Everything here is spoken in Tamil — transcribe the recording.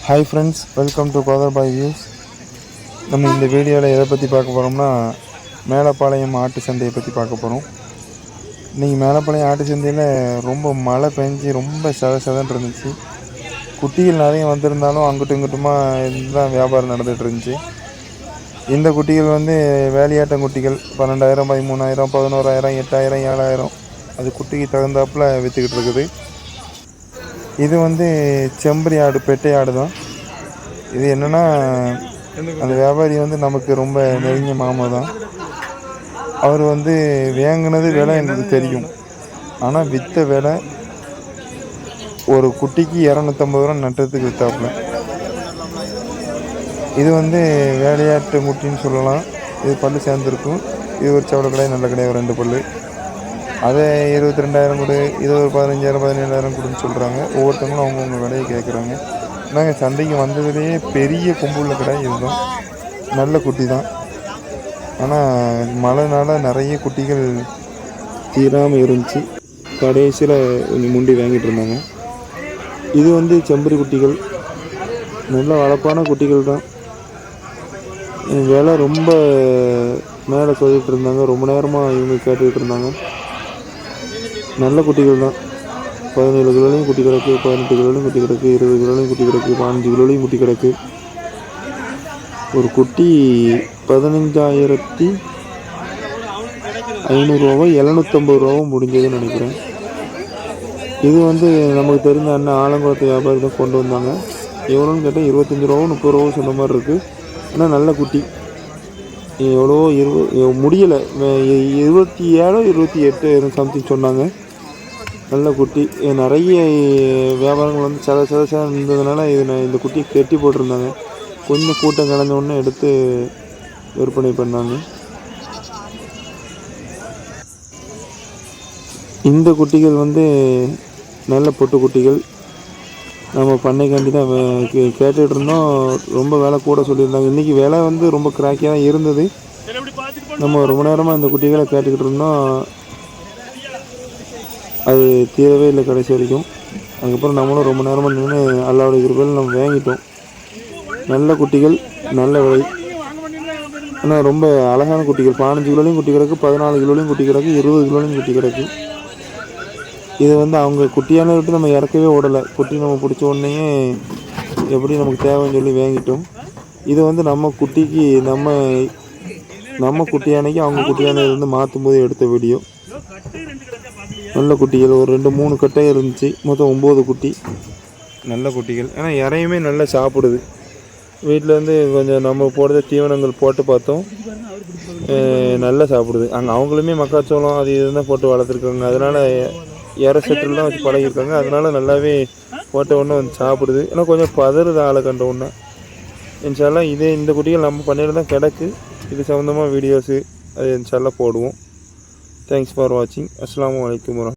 ஹாய் ஃப்ரெண்ட்ஸ், வெல்கம் டு கோதர் பாய் வியூஸ். நம்ம இந்த வீடியோவில் எதை பற்றி பார்க்க போகிறோம்னா, மேலப்பாளையம் ஆட்டு சந்தையை பற்றி பார்க்க போகிறோம். இன்றைக்கி மேலப்பாளையம் ஆட்டு சந்தையில் ரொம்ப மழை பெஞ்சு ரொம்ப சதன்னு இருந்துச்சு. குட்டிகள் நிறைய வந்திருந்தாலும் அங்கிட்டும் இங்கிட்டுமா இதுதான் வியாபாரம் நடந்துகிட்டு இருந்துச்சு. இந்த குட்டிகள் வேலையாட்டம் குட்டிகள் 12,000, 13,000, 11,000, 8,000, 7,000 அது குட்டிக்கு தகுந்தாப்பில் விற்றுக்கிட்டு இருக்குது. இது செம்பரி ஆடு, பெட்டை ஆடு தான். இது என்னென்னா, அந்த வியாபாரி நமக்கு ரொம்ப நெருங்கிய மாமா தான். அவர் வேங்கினது விலை எங்களுக்கு தெரியும். ஆனால் விற்ற விலை ஒரு குட்டிக்கு 250 ரூபா நட்டத்துக்கு விற்றாப்புல. இது வேலையாட்டு குட்டின்னு சொல்லலாம். இது பல்லு சேர்ந்துருக்கும். இது ஒரு சவள கடை, நல்ல கடை, ஒரு 2 பல்லு. அதை 22,000 கொடு, இது ஒரு 15,000, 17,000 கொடுன்னு சொல்கிறாங்க. ஒவ்வொருத்தவங்களும் அவங்கவுங்க விலையை கேட்குறாங்க. நாங்கள் சந்தைக்கு வந்ததுலேயே பெரிய கொம்புள்ள கடை இதுதான். நல்ல குட்டி தான். ஆனால் மழைனால நிறைய குட்டிகள் தீராமல் இருந்துச்சு. கடைசியில் கொஞ்சம் முண்டி வாங்கிட்டு இருந்தாங்க. இது செம்பரி குட்டிகள், நல்ல வளர்ப்பான குட்டிகள் தான். விலை ரொம்ப மேலே சொல்லிகிட்டு இருந்தாங்க. ரொம்ப நேரமாக இவங்க கேட்டுக்கிட்டு இருந்தாங்க. நல்ல குட்டிகள் தான். 17 கிலோலையும் குட்டி கிடக்கு, 18 கிலோலையும் குட்டி கிடக்கு, 20 கிலோலையும் குட்டி கிடக்கு, 15 கிலோலையும் குட்டி கிடக்கு. ஒரு குட்டி 15,500 ரூபாவோ 750 ரூபாவோ முடிஞ்சதுன்னு நினைக்கிறேன். இது நமக்கு தெரிஞ்ச அண்ணன் ஆலங்குளத்து வியாபாரி தான் கொண்டு வந்தாங்க. எவ்வளோன்னு கேட்டால் 25 ரூபாவோ 30 ரூபாவோ சொன்ன மாதிரி இருக்குது. ஆனால் நல்ல குட்டி. எவ்வளோ முடியலை, 27, 28 சம்திங் சொன்னாங்க. நல்ல குட்டி. நிறைய வியாபாரங்கள் சத இருந்ததுனால இந்த குட்டியை கட்டி போட்டிருந்தாங்க. கொஞ்சம் கூட்டம் கலந்த உடனே எடுத்து விற்பனை பண்ணாங்க. இந்த குட்டிகள் நல்ல பொட்டு குட்டிகள். நம்ம பண்ணைக்காண்டி தான் கேட்டுகிட்டு இருந்தோம். ரொம்ப விலை கூட சொல்லியிருந்தாங்க. இன்றைக்கி விலை ரொம்ப கிராக்கியாக தான் இருந்தது. நம்ம ரொம்ப நேரமாக இந்த குட்டிகளை கேட்டுக்கிட்டு இருந்தோம். அது தீரவே இல்லை கடைசி வரைக்கும். அதுக்கப்புறம் நம்மளும் ரொம்ப நேரமாக நின்று அல்லாவுடைய கிருபையில் நம்ம வாங்கிட்டோம். நல்ல குட்டிகள், நல்ல விலை. ஆனால் ரொம்ப அழகான குட்டிகள். 15 கிலோலையும் குட்டி கிடக்கு, 14 கிலோலையும் குட்டி கிடக்கு, 20 கிலோலையும் குட்டி கிடக்கு. இது அவங்க குட்டியான விட்டு நம்ம இறக்கவே ஓடலை. குட்டி நம்ம பிடிச்ச உடனேயே எப்படி நமக்கு தேவைன்னு சொல்லி வாங்கிட்டோம். இது நம்ம குட்டிக்கு நம்ம குட்டியானைக்கு அவங்க குட்டியானையிலேருந்து மாற்றும் போது எடுத்த வீடியோ. நல்ல குட்டிகள். ஒரு 2-3 கட்டை இருந்துச்சு. மொத்தம் 9 குட்டி. நல்ல குட்டிகள். ஏன்னா இறையுமே நல்லா சாப்பிடுது. வீட்டிலேருந்து கொஞ்சம் நம்ம போடுற தீவனங்கள் போட்டு பார்த்தோம். நல்லா சாப்பிடுது. அவங்களுமே மக்காச்சோளம் அது இதுதான் போட்டு வளர்த்துருக்காங்க. அதனால் இறை செட்டில் தான் வச்சு பழகிருக்காங்க. அதனால நல்லாவே போட்ட உடனே சாப்பிடுது. ஏன்னா கொஞ்சம் பதறுது ஆளை கண்ட உடனே. இன்ஷால்லாம் இந்த குட்டிகள் நம்ம பண்ணிட்டு தான் கிடக்கு. இது சம்மந்தமாக வீடியோஸு அது இன்ஷால்லாம் போடுவோம். தேங்க்ஸ் ஃபார் வாட்சிங். அஸ்ஸலாமு அலைக்கும் வரஹ்மத்துல்லாஹி.